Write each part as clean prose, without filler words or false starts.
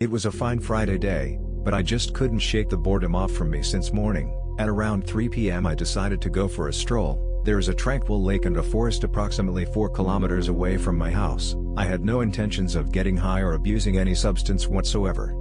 It was a fine Friday day, but I just couldn't shake the boredom off from me since morning. At around 3 p.m. I decided to go for a stroll. There is a tranquil lake and a forest approximately 4 kilometers away from my house. I had no intentions of getting high or abusing any substance whatsoever.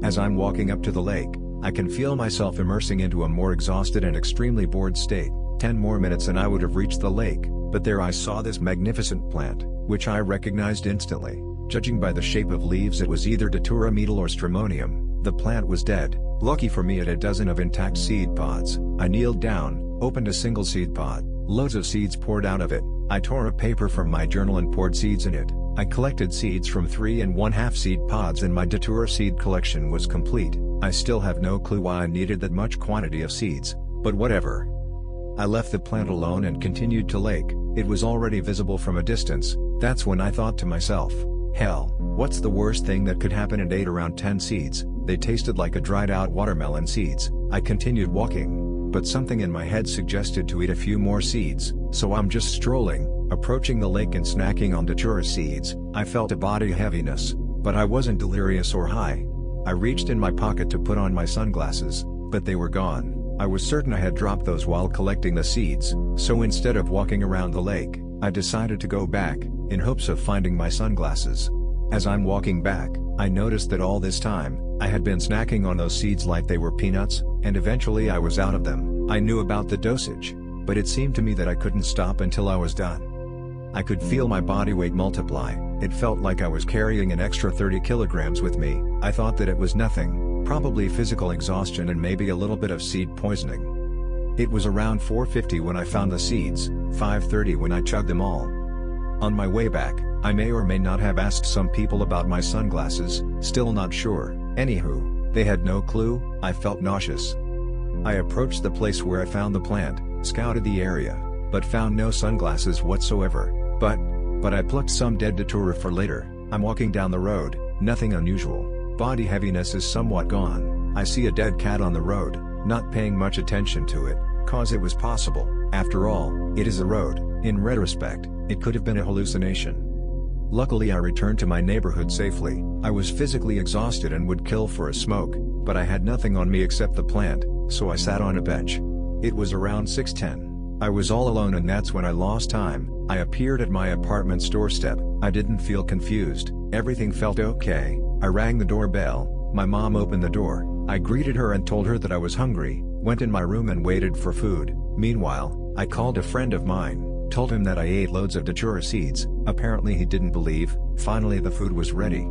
As I'm walking up to the lake, I can feel myself immersing into a more exhausted and extremely bored state. 10 more minutes and I would have reached the lake, but there I saw this magnificent plant, which I recognized instantly. Judging by the shape of leaves, it was either Datura beetle or stramonium. The plant was dead. Lucky for me, it had a dozen of intact seed pods. I kneeled down, opened a single seed pod. Loads of seeds poured out of it. I tore a paper from my journal and poured seeds in it. I collected seeds from 3 1/2 seed pods and my Datura seed collection was complete. I still have no clue why I needed that much quantity of seeds, but whatever. I left the plant alone and continued to lake. It was already visible from a distance. That's when I thought to myself, hell, what's the worst thing that could happen, and ate around 10 seeds. They tasted like a dried out watermelon seeds. I continued walking, but something in my head suggested to eat a few more seeds, so I'm just strolling, approaching the lake and snacking on Datura seeds. I felt a body heaviness, but I wasn't delirious or high. I reached in my pocket to put on my sunglasses, but they were gone. I was certain I had dropped those while collecting the seeds, so instead of walking around the lake, I decided to go back, in hopes of finding my sunglasses. As I'm walking back, I noticed that all this time, I had been snacking on those seeds like they were peanuts, and eventually I was out of them. I knew about the dosage, but it seemed to me that I couldn't stop until I was done. I could feel my body weight multiply. It felt like I was carrying an extra 30 kilograms with me. I thought that it was nothing, probably physical exhaustion and maybe a little bit of seed poisoning. It was around 4:50 when I found the seeds, 5:30 when I chugged them all. On my way back, I may or may not have asked some people about my sunglasses, still not sure. Anywho, they had no clue. I felt nauseous. I approached the place where I found the plant, scouted the area, but found no sunglasses whatsoever. But I plucked some dead Datura for later. I'm walking down the road, nothing unusual. Body heaviness is somewhat gone. I see a dead cat on the road, not paying much attention to it, cause it was possible. After all, it is a road. In retrospect, it could have been a hallucination. Luckily I returned to my neighborhood safely. I was physically exhausted and would kill for a smoke, but I had nothing on me except the plant, so I sat on a bench. It was around 6:10. I was all alone, and that's when I lost time. I appeared at my apartment's doorstep. I didn't feel confused. Everything felt okay. I rang the doorbell. My mom opened the door. I greeted her and told her that I was hungry, went in my room and waited for food. Meanwhile, I called a friend of mine, told him that I ate loads of Datura seeds. Apparently he didn't believe. Finally the food was ready.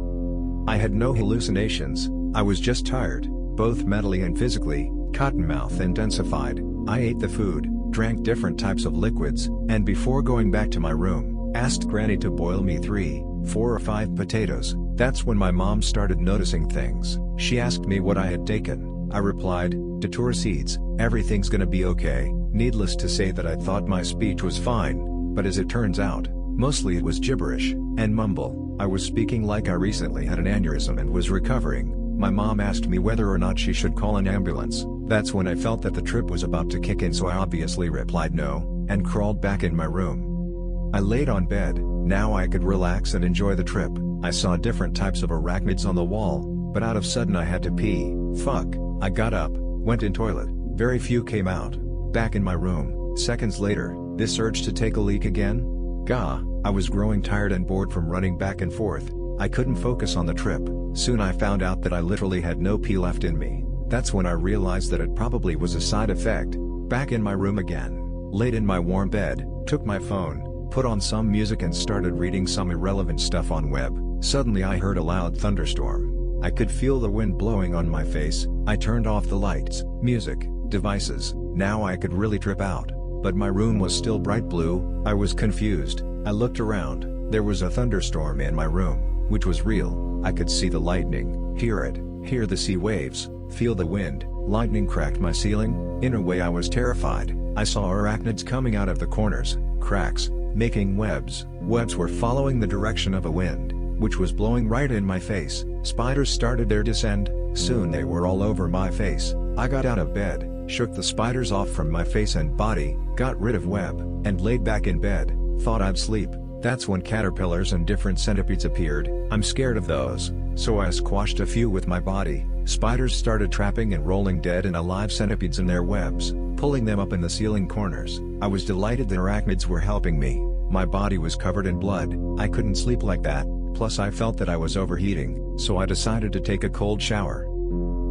I had no hallucinations. I was just tired, both mentally and physically. Cottonmouth intensified. I ate the food, drank different types of liquids, and before going back to my room, asked Granny to boil me 3, 4 or 5 potatoes. That's when my mom started noticing things. She asked me what I had taken. I replied, Datura seeds, everything's gonna be okay. Needless to say that I thought my speech was fine, but as it turns out, mostly it was gibberish and mumble. I was speaking like I recently had an aneurysm and was recovering. My mom asked me whether or not she should call an ambulance. That's when I felt that the trip was about to kick in, so I obviously replied no, and crawled back in my room. I laid on bed. Now I could relax and enjoy the trip. I saw different types of arachnids on the wall, but out of sudden I had to pee. Fuck. I got up, went in toilet. Very few came out. Back in my room. Seconds later, this urge to take a leak again? Gah, I was growing tired and bored from running back and forth. I couldn't focus on the trip. Soon I found out that I literally had no pee left in me. That's when I realized that it probably was a side effect. Back in my room again. Laid in my warm bed, took my phone, put on some music and started reading some irrelevant stuff on web. Suddenly I heard a loud thunderstorm. I could feel the wind blowing on my face. I turned off the lights, music, devices. Now I could really trip out. But my room was still bright blue. I was confused. I looked around. There was a thunderstorm in my room, which was real. I could see the lightning, hear it, hear the sea waves, feel the wind. Lightning cracked my ceiling. In a way I was terrified. I saw arachnids coming out of the corners, cracks, making webs. Webs were following the direction of a wind, which was blowing right in my face. Spiders started their descent. Soon they were all over my face. I got out of bed, shook the spiders off from my face and body, got rid of web, and laid back in bed. Thought I'd sleep. That's when caterpillars and different centipedes appeared. I'm scared of those. so I squashed a few with my body. Spiders started trapping and rolling dead and alive centipedes in their webs, pulling them up in the ceiling corners. I was delighted the arachnids were helping me. My body was covered in blood. I couldn't sleep like that, plus I felt that I was overheating, so I decided to take a cold shower.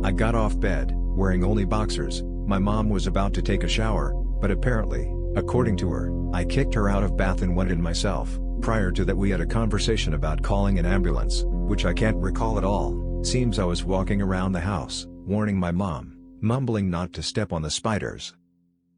I got off bed, wearing only boxers. My mom was about to take a shower, but apparently, according to her, I kicked her out of bath and went in myself. Prior to that we had a conversation about calling an ambulance, which I can't recall at all. Seems I was walking around the house, warning my mom, mumbling not to step on the spiders.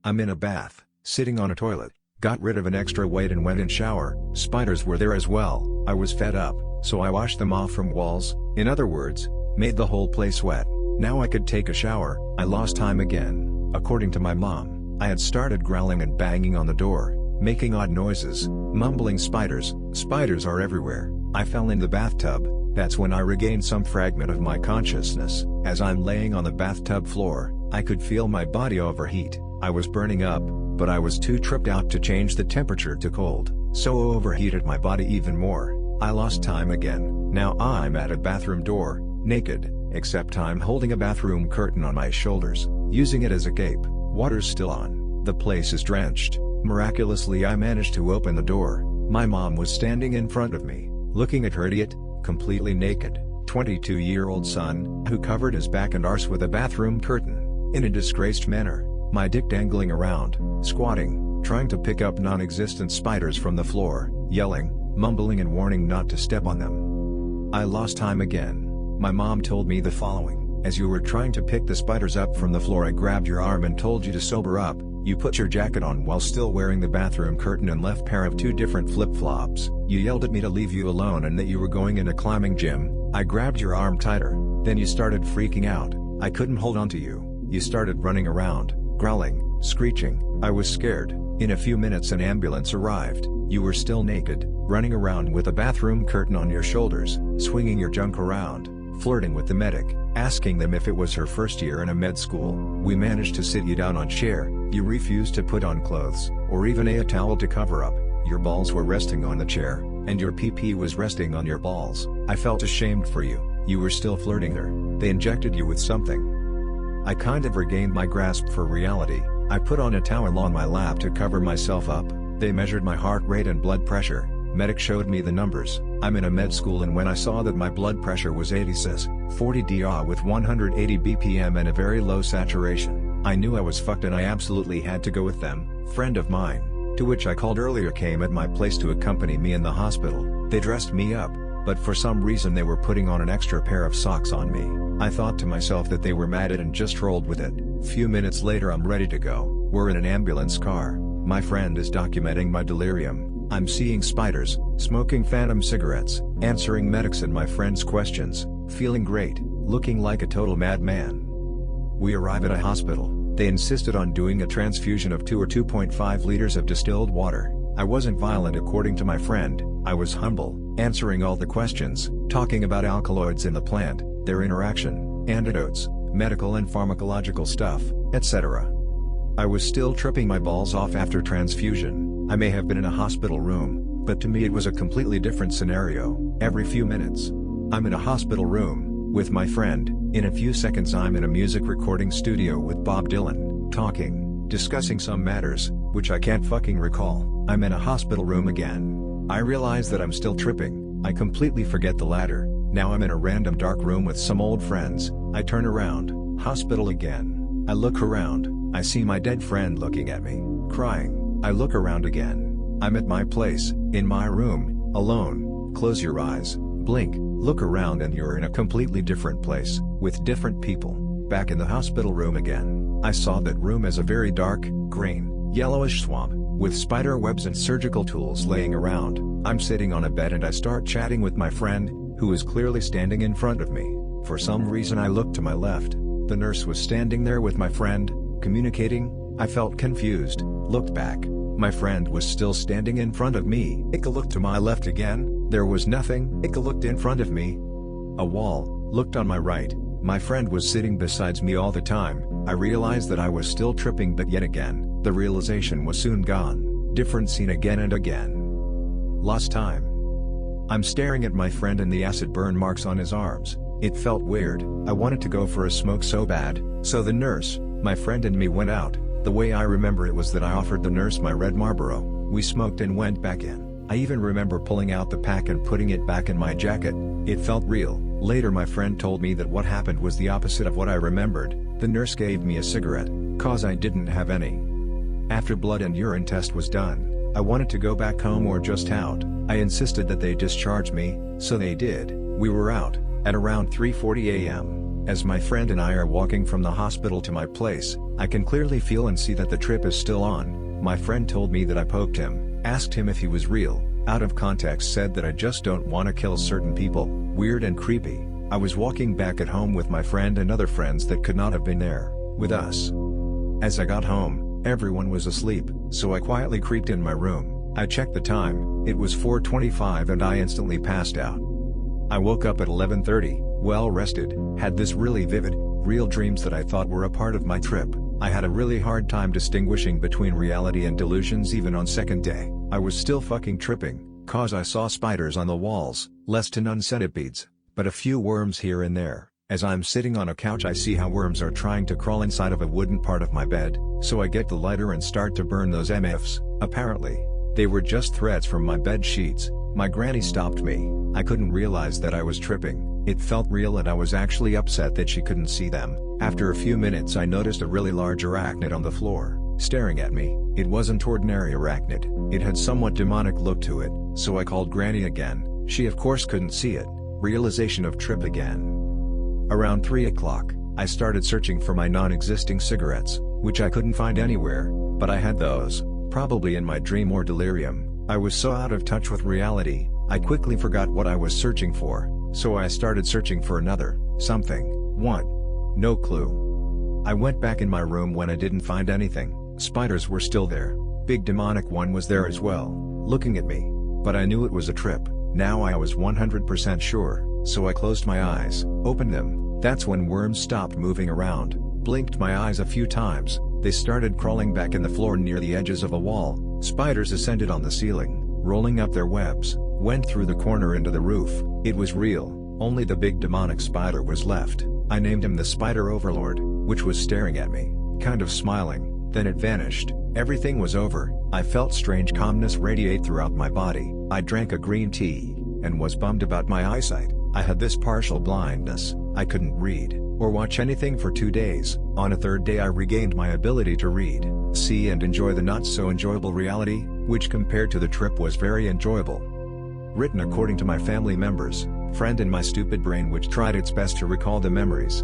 I'm in a bath, sitting on a toilet, got rid of an extra weight and went in shower. Spiders were there as well. I was fed up, so I washed them off from walls, in other words, made the whole place wet. Now I could take a shower. I lost time again. According to my mom, I had started growling and banging on the door, making odd noises, mumbling spiders. Spiders are everywhere. I fell in the bathtub. That's when I regained some fragment of my consciousness. As I'm laying on the bathtub floor, I could feel my body overheat. I was burning up, but I was too tripped out to change the temperature to cold, so overheated my body even more. I lost time again. Now I'm at a bathroom door, naked, except I'm holding a bathroom curtain on my shoulders, using it as a cape. Water's still on. The place is drenched. Miraculously I managed to open the door. My mom was standing in front of me, looking at her idiot, completely naked, 22-year-old son, who covered his back and arse with a bathroom curtain, in a disgraced manner, my dick dangling around, squatting, trying to pick up non-existent spiders from the floor, yelling, mumbling and warning not to step on them. I lost time again. My mom told me the following: as you were trying to pick the spiders up from the floor, I grabbed your arm and told you to sober up. You put your jacket on while still wearing the bathroom curtain and left pair of 2 different flip-flops. You yelled at me to leave you alone and that you were going in a climbing gym. I grabbed your arm tighter, then you started freaking out. I couldn't hold on to you. You started running around, growling, screeching. I was scared. In a few minutes an ambulance arrived. You were still naked, running around with a bathroom curtain on your shoulders, swinging your junk around, flirting with the medic, asking them if it was her first year in a med school. We managed to sit you down on chair. You refused to put on clothes, or even a towel to cover up. Your balls were resting on the chair, and your pee-pee was resting on your balls. I felt ashamed for you. You were still flirting her. They injected you with something. I kind of regained my grasp for reality. I put on a towel on my lap to cover myself up. They measured my heart rate and blood pressure. Medic showed me the numbers. I'm in a med school, and when I saw that my blood pressure was 86/40 dr with 180 bpm and a very low saturation, I knew I was fucked and I absolutely had to go with them. Friend of mine, to which I called earlier, came at my place to accompany me in the hospital. They dressed me up, but for some reason they were putting on an extra pair of socks on me. I thought to myself that they were mad at and just rolled with it. Few minutes later I'm ready to go. We're in an ambulance car. My friend is documenting my delirium. I'm seeing spiders, smoking phantom cigarettes, answering medics and my friend's questions, feeling great, looking like a total madman. We arrive at a hospital. They insisted on doing a transfusion of 2 or 2.5 liters of distilled water. I wasn't violent according to my friend. I was humble, answering all the questions, talking about alkaloids in the plant, their interaction, antidotes, medical and pharmacological stuff, etc. I was still tripping my balls off after transfusion. I may have been in a hospital room, but to me it was a completely different scenario. Every few minutes, I'm in a hospital room, with my friend. In a few seconds I'm in a music recording studio with Bob Dylan, talking, discussing some matters, which I can't fucking recall. I'm in a hospital room again. I realize that I'm still tripping. I completely forget the latter. Now I'm in a random dark room with some old friends. I turn around, hospital again. I look around, I see my dead friend looking at me, crying. I look around again. I'm at my place, in my room, alone. Close your eyes, blink, look around and you're in a completely different place, with different people. Back in the hospital room again. I saw that room as a very dark, green, yellowish swamp, with spider webs and surgical tools laying around. I'm sitting on a bed and I start chatting with my friend, who is clearly standing in front of me. For some reason I looked to my left. The nurse was standing there with my friend, communicating. I felt confused, looked back. My friend was still standing in front of me. I looked to my left again. There was nothing. I looked in front of me. A wall. Looked on my right. My friend was sitting beside me all the time. I realized that I was still tripping, but yet again, the realization was soon gone. Different scene again and again. Lost time. I'm staring at my friend and the acid burn marks on his arms. It felt weird. I wanted to go for a smoke so bad, so the nurse, my friend and me went out. The way I remember it was that I offered the nurse my red Marlboro, we smoked and went back in. I even remember pulling out the pack and putting it back in my jacket. It felt real. Later my friend told me that what happened was the opposite of what I remembered. The nurse gave me a cigarette, cause I didn't have any. After blood and urine test was done, I wanted to go back home or just out. I insisted that they discharge me, so they did. We were out, at around 3:40 a.m. As my friend and I are walking from the hospital to my place, I can clearly feel and see that the trip is still on. My friend told me that I poked him, asked him if he was real, out of context said that I just don't want to kill certain people, weird and creepy. I was walking back at home with my friend and other friends that could not have been there, with us. As I got home, everyone was asleep, so I quietly creeped in my room. I checked the time, it was 4:25 and I instantly passed out. I woke up at 11:30, well rested, had this really vivid, real dreams that I thought were a part of my trip. I had a really hard time distinguishing between reality and delusions even on second day. I was still fucking tripping, cause I saw spiders on the walls, less to none centipedes, but a few worms here and there. As I'm sitting on a couch I see how worms are trying to crawl inside of a wooden part of my bed, so I get the lighter and start to burn those MFs. Apparently, they were just threads from my bed sheets. My granny stopped me. I couldn't realize that I was tripping. It felt real and I was actually upset that she couldn't see them. After a few minutes I noticed a really large arachnid on the floor, staring at me. It wasn't ordinary arachnid. It had somewhat demonic look to it, so I called Granny again. She of course couldn't see it. Realization of trip again. Around 3 o'clock, I started searching for my non-existing cigarettes, which I couldn't find anywhere, but I had those, probably in my dream or delirium. I was so out of touch with reality, I quickly forgot what I was searching for, so I started searching for another, something. What? No clue. I went back in my room when I didn't find anything. Spiders were still there. Big demonic one was there as well, looking at me. But I knew it was a trip. Now I was 100% sure, so I closed my eyes, opened them. That's when worms stopped moving around, blinked my eyes a few times, they started crawling back in the floor near the edges of a wall. Spiders ascended on the ceiling, rolling up their webs, went through the corner into the roof. It was real, only the big demonic spider was left. I named him the Spider Overlord, which was staring at me, kind of smiling, then it vanished. Everything was over. I felt strange calmness radiate throughout my body. I drank a green tea, and was bummed about my eyesight. I had this partial blindness. I couldn't read, or watch anything for 2 days. On a third day I regained my ability to read, see and enjoy the not so enjoyable reality, which compared to the trip was very enjoyable. Written according to my family members, friend and my stupid brain which tried its best to recall the memories.